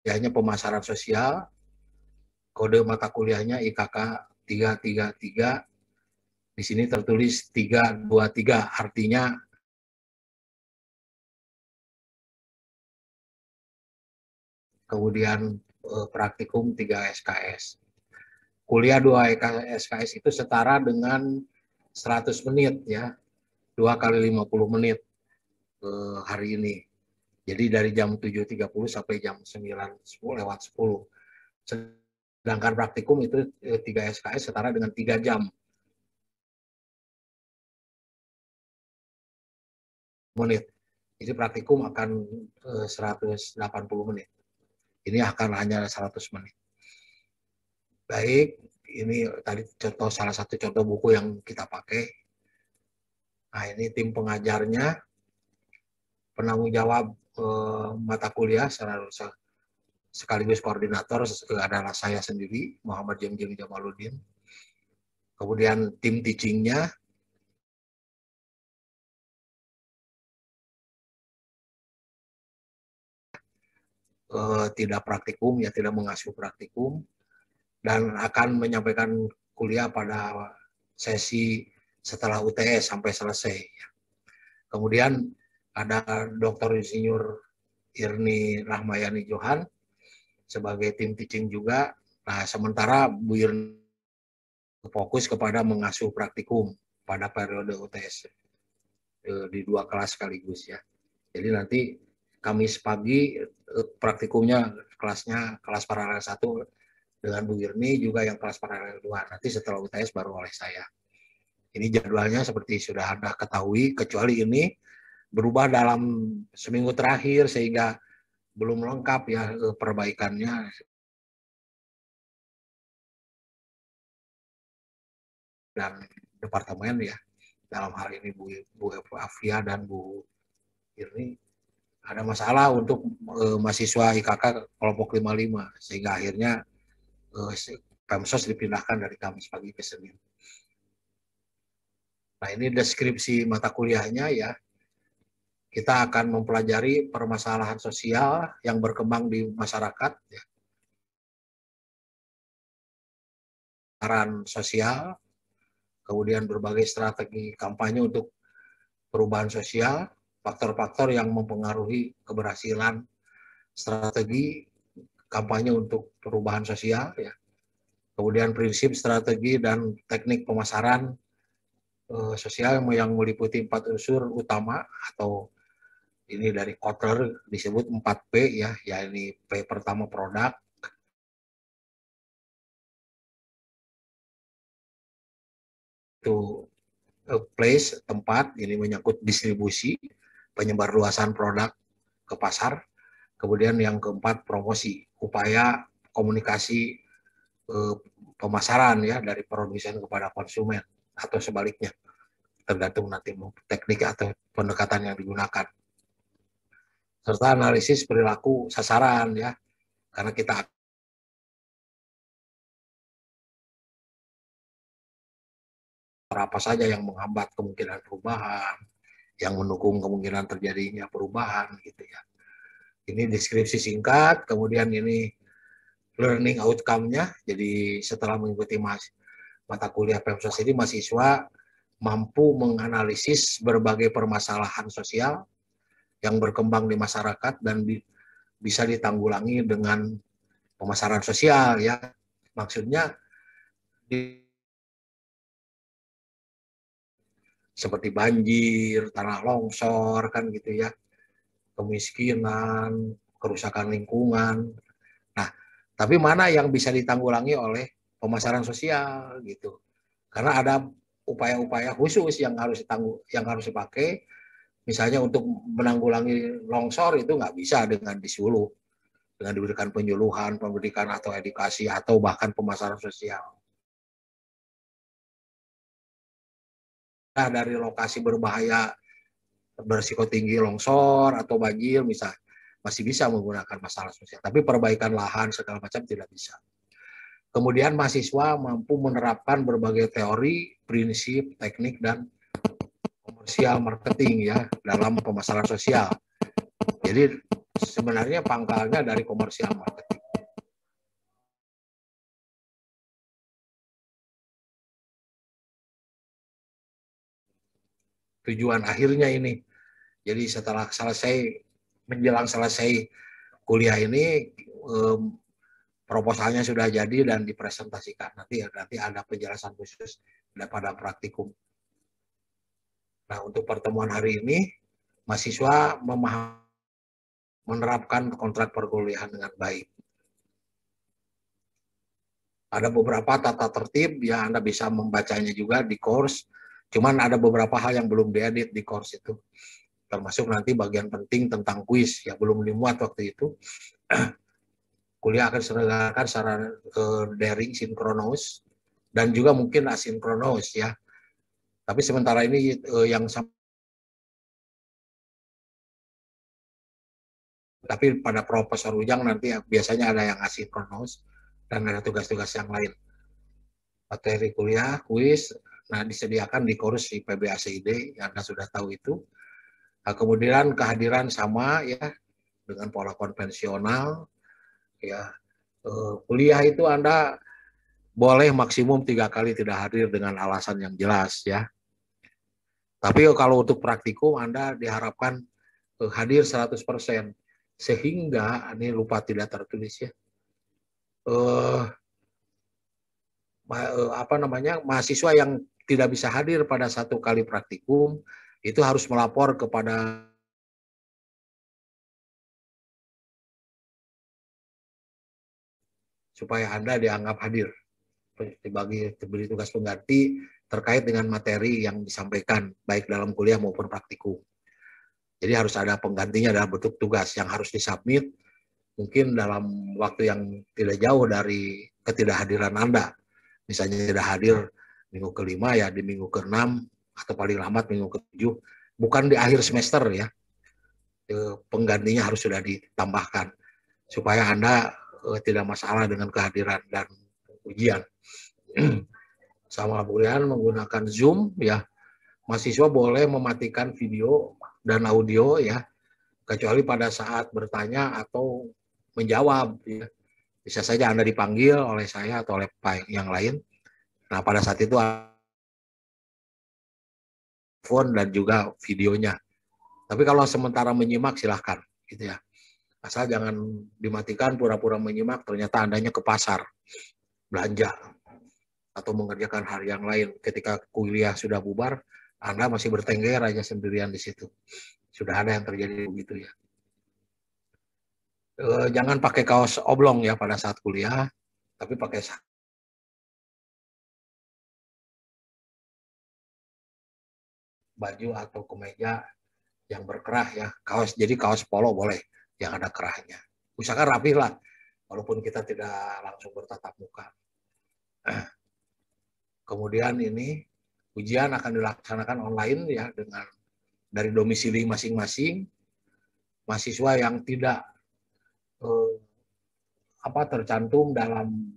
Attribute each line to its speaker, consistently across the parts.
Speaker 1: kuliahnya pemasaran sosial, kode mata kuliahnya IKK 333. Di sini tertulis 323, artinya kemudian praktikum 3 SKS. Kuliah 2 SKS itu setara dengan 100 menit ya, 2 kali 50 menit hari ini. Jadi dari jam 7.30 sampai jam 9.10 lewat 10. Sedangkan praktikum itu 3 SKS setara dengan 3 jam. Menit. Jadi praktikum akan 180 menit. Ini akan hanya 100 menit. Baik, ini tadi contoh salah satu contoh buku yang kita pakai. Nah, ini tim pengajarnya, penanggung jawab mata kuliah sekaligus koordinator adalah saya sendiri, Muhammad Jamjim Jamaluddin. Kemudian tim teachingnya, tidak praktikum, ya tidak mengasuh praktikum, dan akan menyampaikan kuliah pada sesi setelah UTS sampai selesai. Kemudian ada Dr. Insinyur Irni Rahmayani Johan sebagai tim teaching juga. Nah, sementara Bu Irni fokus kepada mengasuh praktikum pada periode UTS di 2 kelas sekaligus ya. Jadi nanti Kamis pagi praktikumnya kelas paralel 1 dengan Bu Irni, juga yang kelas paralel 2. Nanti setelah UTS baru oleh saya. Ini jadwalnya seperti sudah Anda ketahui, kecuali ini berubah dalam seminggu terakhir sehingga belum lengkap ya perbaikannya. Dan departemen ya, dalam hal ini Bu Afia dan Bu Irni, ada masalah untuk mahasiswa IKK kelompok 55, sehingga akhirnya Pemsos dipindahkan dari Kamis pagi ke Senin. Nah, ini deskripsi mata kuliahnya ya. Kita akan mempelajari permasalahan sosial yang berkembang di masyarakat, ya. Peran sosial, kemudian berbagai strategi kampanye untuk perubahan sosial, faktor-faktor yang mempengaruhi keberhasilan strategi kampanye untuk perubahan sosial, ya. Kemudian prinsip, strategi, dan teknik pemasaran sosial yang meliputi 4 unsur utama, atau ini dari Kotler disebut 4P ya, yakni P pertama produk, itu place, tempat, ini menyangkut distribusi, penyebarluasan produk ke pasar. Kemudian yang keempat promosi, upaya komunikasi pemasaran ya dari produsen kepada konsumen atau sebaliknya, tergantung nanti teknik atau pendekatan yang digunakan. Serta analisis perilaku sasaran ya, karena kita apa saja yang menghambat kemungkinan perubahan, yang mendukung kemungkinan terjadinya perubahan gitu ya. Ini deskripsi singkat, kemudian ini learning outcome-nya. Jadi setelah mengikuti mata kuliah Pemsos ini, mahasiswa mampu menganalisis berbagai permasalahan sosial yang berkembang di masyarakat dan bisa ditanggulangi dengan pemasaran sosial ya. Maksudnya seperti banjir, tanah longsor kan gitu ya, kemiskinan, kerusakan lingkungan. Nah, tapi mana yang bisa ditanggulangi oleh pemasaran sosial gitu. Karena ada upaya-upaya khusus yang harus dipakai. Misalnya untuk menanggulangi longsor itu nggak bisa dengan disuruh, dengan diberikan penyuluhan, pendidikan atau edukasi atau bahkan pemasaran sosial. Nah, dari lokasi berbahaya berisiko tinggi longsor atau banjir misalnya masih bisa menggunakan masalah sosial, tapi perbaikan lahan segala macam tidak bisa. Kemudian mahasiswa mampu menerapkan berbagai teori, prinsip, teknik, dan komersial marketing ya dalam pemasaran sosial. Jadi sebenarnya pangkalnya dari komersial marketing. Tujuan akhirnya ini. Jadi setelah menjelang selesai kuliah ini, proposalnya sudah jadi dan dipresentasikan. Nanti ada penjelasan khusus pada praktikum. Nah, untuk pertemuan hari ini, mahasiswa menerapkan kontrak perkuliahan dengan baik. Ada beberapa tata tertib yang Anda bisa membacanya juga di course, cuman ada beberapa hal yang belum diedit di course itu. Termasuk nanti bagian penting tentang kuis yang belum dimuat waktu itu. Kuliah akan diselenggarakan secara daring, sinkronus, dan juga mungkin asinkronus ya. Tapi sementara ini tapi pada Profesor Ujang nanti biasanya ada yang asinkronus dan ada tugas-tugas yang lain. Materi kuliah, kuis, nah disediakan di course di PBACID, yang Anda sudah tahu itu. Nah, kemudian kehadiran sama ya dengan pola konvensional ya. Kuliah itu Anda boleh maksimum 3 kali tidak hadir dengan alasan yang jelas ya. Tapi kalau untuk praktikum Anda diharapkan hadir 100%. Sehingga ini lupa tidak tertulis ya. Mahasiswa yang tidak bisa hadir pada 1 kali praktikum itu harus melapor kepada supaya Anda dianggap hadir diberi tugas pengganti terkait dengan materi yang disampaikan baik dalam kuliah maupun praktikum. Jadi harus ada penggantinya dalam bentuk tugas yang harus disubmit mungkin dalam waktu yang tidak jauh dari ketidakhadiran Anda. Misalnya tidak hadir minggu ke-5 ya di minggu ke-6 atau paling lambat minggu ke-7, bukan di akhir semester ya. Penggantinya harus sudah ditambahkan supaya Anda tidak masalah dengan kehadiran dan ujian. Sama kemudian menggunakan Zoom ya. Mahasiswa boleh mematikan video dan audio ya, kecuali pada saat bertanya atau menjawab ya. Bisa saja Anda dipanggil oleh saya atau oleh yang lain. Nah, pada saat itu phone dan juga videonya. Tapi kalau sementara menyimak silahkan gitu ya. Asal jangan dimatikan pura-pura menyimak ternyata Andanya ke pasar belanja atau mengerjakan hal yang lain. Ketika kuliah sudah bubar, Anda masih bertengger aja sendirian di situ. Sudah ada yang terjadi begitu ya. Jangan pakai kaos oblong ya pada saat kuliah, tapi pakai baju atau kemeja yang berkerah ya. Jadi kaos polo boleh yang ada kerahnya. Usahakan rapi lah, walaupun kita tidak langsung bertatap muka. Kemudian ini ujian akan dilaksanakan online ya dengan dari domisili masing-masing. Mahasiswa yang tidak tercantum dalam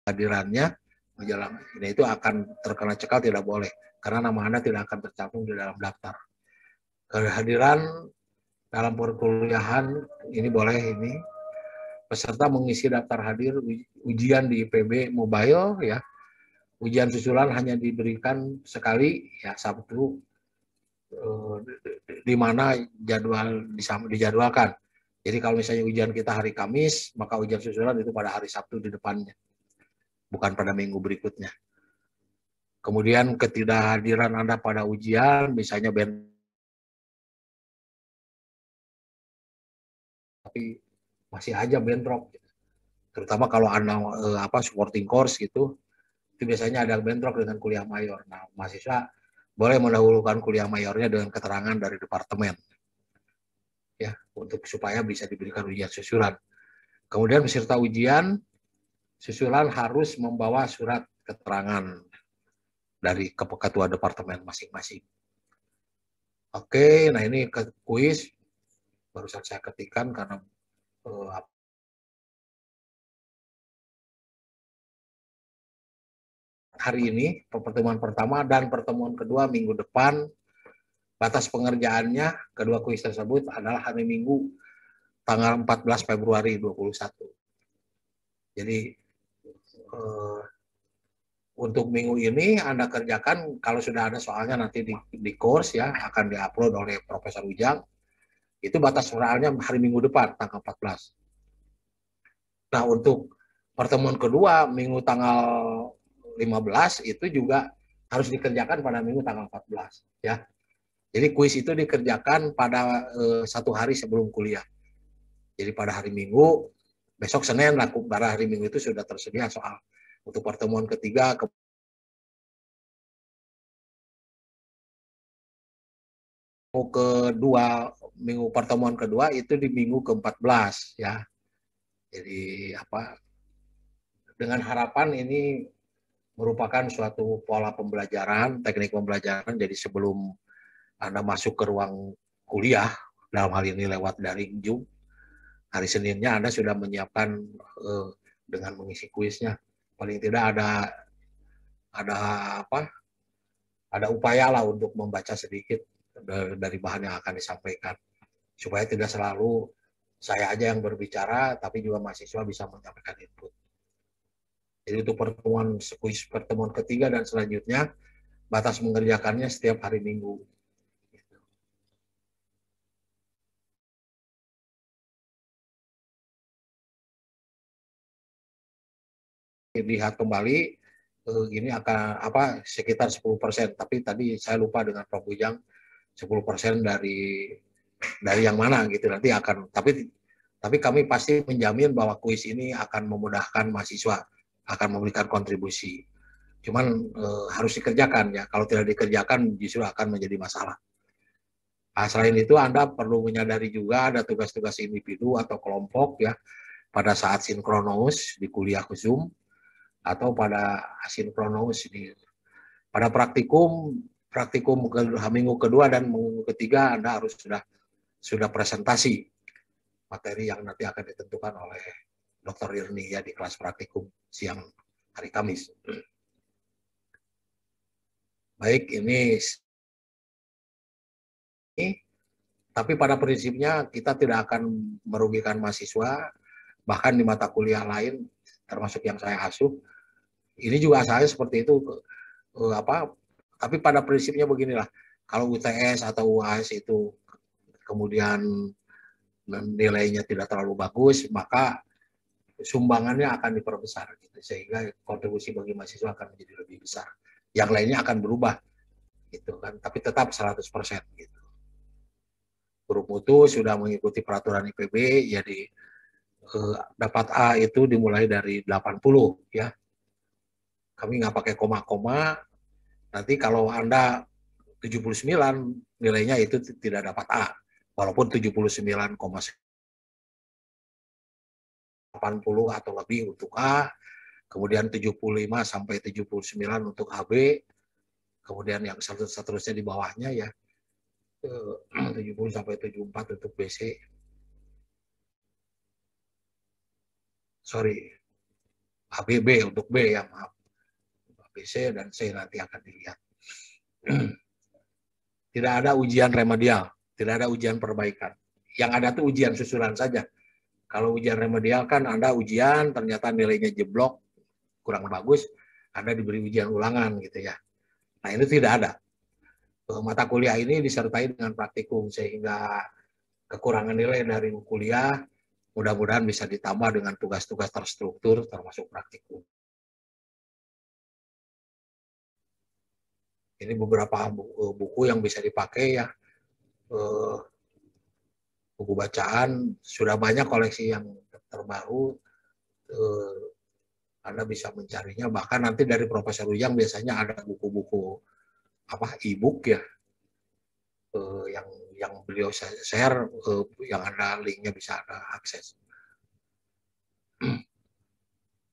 Speaker 1: hadirannya menjelang ini itu akan terkena cekal, tidak boleh karena nama Anda tidak akan tercantum di dalam daftar. Kehadiran dalam perkuliahan ini boleh ini peserta mengisi daftar hadir ujian di IPB mobile ya. Ujian susulan hanya diberikan sekali ya Sabtu di mana jadwal dijadwalkan. Jadi kalau misalnya ujian kita hari Kamis, maka ujian susulan itu pada hari Sabtu di depannya, bukan pada minggu berikutnya. Kemudian ketidakhadiran Anda pada ujian, misalnya tapi masih aja bentrok, terutama kalau Anda supporting course gitu, itu biasanya ada bentrok dengan kuliah mayor. Nah, mahasiswa boleh mendahulukan kuliah mayornya dengan keterangan dari departemen ya untuk supaya bisa diberikan ujian susulan. Kemudian peserta ujian susulan harus membawa surat keterangan dari ketua departemen masing-masing. Oke, nah ini ke kuis barusan saya ketikkan karena hari ini, pertemuan pertama dan pertemuan kedua minggu depan. Batas pengerjaannya kedua kuis tersebut adalah hari Minggu tanggal 14 Februari 2021. Jadi untuk minggu ini Anda kerjakan, kalau sudah ada soalnya nanti di course ya akan diupload oleh Profesor Ujang. Itu batas soalnya hari Minggu depan tanggal 14. Nah, untuk pertemuan kedua minggu tanggal 15 itu juga harus dikerjakan pada minggu tanggal 14 ya. Jadi kuis itu dikerjakan pada satu hari sebelum kuliah. Jadi pada hari Minggu, besok Senin, pada hari Minggu itu sudah tersedia soal. Untuk pertemuan ketiga, minggu pertemuan kedua itu di minggu ke-14 ya. Jadi dengan harapan ini merupakan suatu pola pembelajaran, teknik pembelajaran. Jadi sebelum Anda masuk ke ruang kuliah, dalam hal ini lewat daring Zoom, hari Seninnya Anda sudah menyiapkan dengan mengisi kuisnya. Paling tidak ada upaya lah untuk membaca sedikit dari bahan yang akan disampaikan, supaya tidak selalu saya aja yang berbicara, tapi juga mahasiswa bisa menyampaikan input. Jadi untuk pertemuan ketiga dan selanjutnya, batas mengerjakannya setiap hari Minggu. Lihat kembali, ini akan sekitar 10%, tapi tadi saya lupa dengan Prof. Ujang 10% dari yang mana gitu, nanti akan, tapi kami pasti menjamin bahwa kuis ini akan memudahkan mahasiswa, akan memberikan kontribusi. Cuman harus dikerjakan ya, kalau tidak dikerjakan justru akan menjadi masalah. Nah, selain itu Anda perlu menyadari juga ada tugas-tugas individu atau kelompok ya pada saat sinkronus di kuliah Zoom, atau pada asinkronus pada praktikum minggu kedua dan minggu ketiga Anda harus sudah presentasi materi yang nanti akan ditentukan oleh Dr. Irni ya di kelas praktikum siang hari Kamis. Baik, tapi pada prinsipnya kita tidak akan merugikan mahasiswa, bahkan di mata kuliah lain termasuk yang saya asuh ini juga asalnya seperti itu. Tapi pada prinsipnya beginilah, kalau UTS atau UAS itu kemudian nilainya tidak terlalu bagus, maka sumbangannya akan diperbesar gitu, sehingga kontribusi bagi mahasiswa akan menjadi lebih besar. Yang lainnya akan berubah gitu kan, tapi tetap 100% gitu. Grup mutu sudah mengikuti peraturan IPB, jadi dapat A itu dimulai dari 80 ya. Kami nggak pakai koma-koma. Nanti kalau Anda 79 nilainya itu tidak dapat A, walaupun 79,80 atau lebih untuk A, kemudian 75 sampai 79 untuk AB, kemudian yang seterusnya di bawahnya ya 70 sampai 74 untuk BC. Sorry, ABB untuk B ya, maaf. BC dan C nanti akan dilihat. Tidak ada ujian remedial, tidak ada ujian perbaikan. Yang ada tuh ujian susulan saja. Kalau ujian remedial kan Anda ujian, ternyata nilainya jeblok, kurang bagus, Anda diberi ujian ulangan gitu ya. Nah ini tidak ada. Mata kuliah ini disertai dengan praktikum, sehingga kekurangan nilai dari kuliah mudah-mudahan bisa ditambah dengan tugas-tugas terstruktur termasuk praktikum. Ini beberapa buku yang bisa dipakai ya. Buku bacaan, sudah banyak koleksi yang terbaru, Anda bisa mencarinya. Bahkan nanti dari Profesor Ujang biasanya ada buku-buku e-book ya, yang beliau share, yang ada linknya bisa Anda akses.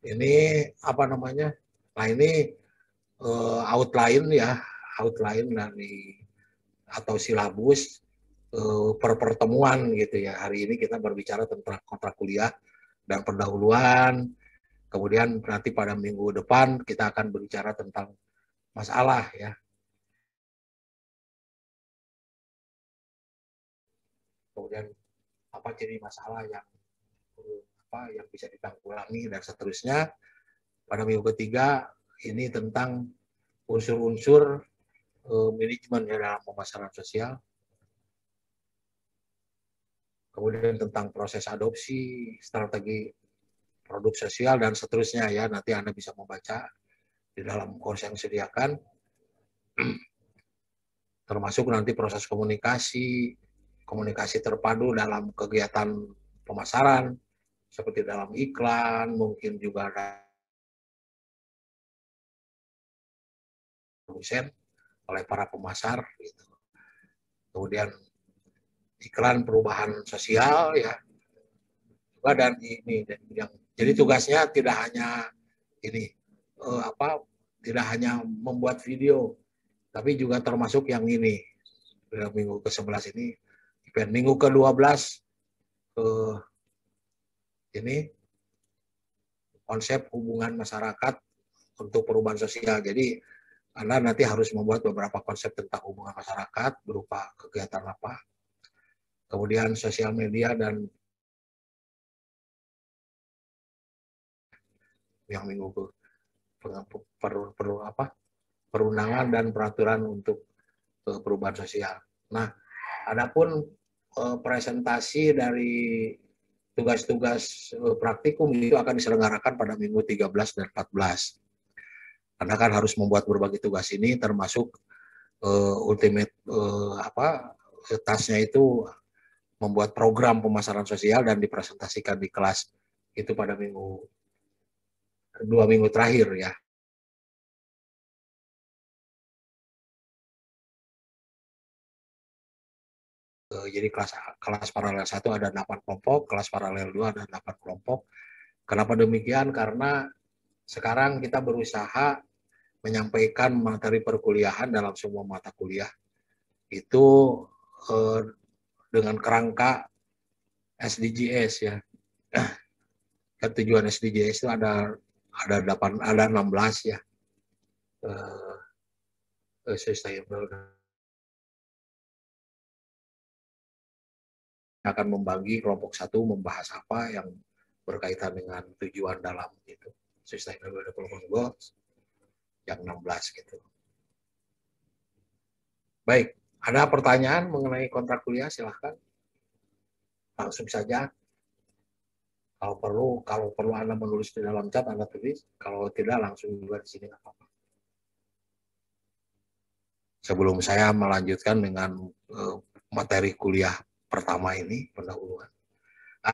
Speaker 1: Ini nah ini outline ya, outline dari atau silabus per pertemuan gitu ya. Hari ini kita berbicara tentang kontrak kuliah dan pendahuluan, Kemudian nanti pada minggu depan kita akan berbicara tentang masalah ya. Kemudian apa jadi masalah yang bisa ditanggulangi dan seterusnya. Pada minggu ketiga ini tentang unsur-unsur manajemen ya dalam pemasaran sosial. Kemudian tentang proses adopsi, strategi produk sosial dan seterusnya ya. Nanti Anda bisa membaca di dalam course yang disediakan. Termasuk nanti proses komunikasi terpadu dalam kegiatan pemasaran, seperti dalam iklan, mungkin juga ada produsen oleh para pemasar gitu. Kemudian iklan perubahan sosial ya, dan ini yang jadi tugasnya tidak hanya ini tidak hanya membuat video, tapi juga termasuk yang ini minggu ke-11 ini, minggu ke-12 ini konsep hubungan masyarakat untuk perubahan sosial. Jadi Anda nanti harus membuat beberapa konsep tentang hubungan masyarakat berupa kegiatan apa, kemudian sosial media dan yang minggu perundangan dan peraturan untuk perubahan sosial. Nah, adapun presentasi dari tugas-tugas praktikum itu akan diselenggarakan pada minggu 13 dan 14. Anda kan harus membuat berbagai tugas ini, termasuk ultimate tasnya itu membuat program pemasaran sosial dan dipresentasikan di kelas itu pada 2 minggu terakhir ya. Jadi kelas paralel 1 ada 8 kelompok, kelas paralel 2 ada 8 kelompok. Kenapa demikian? Karena sekarang kita berusaha menyampaikan materi perkuliahan dalam semua mata kuliah itu dengan kerangka SDGs ya. Kan tujuan SDGs itu ada 16 ya. Sustainable akan membagi kelompok 1 membahas apa yang berkaitan dengan tujuan dalam itu Sustainable Development Goals yang 16 gitu. Baik, ada pertanyaan mengenai kontrak kuliah silahkan. Langsung saja. Kalau perlu Anda menulis di dalam chat, Anda tulis. Kalau tidak, langsung juga di sini. Sebelum saya melanjutkan dengan materi kuliah pertama ini, pendahuluan.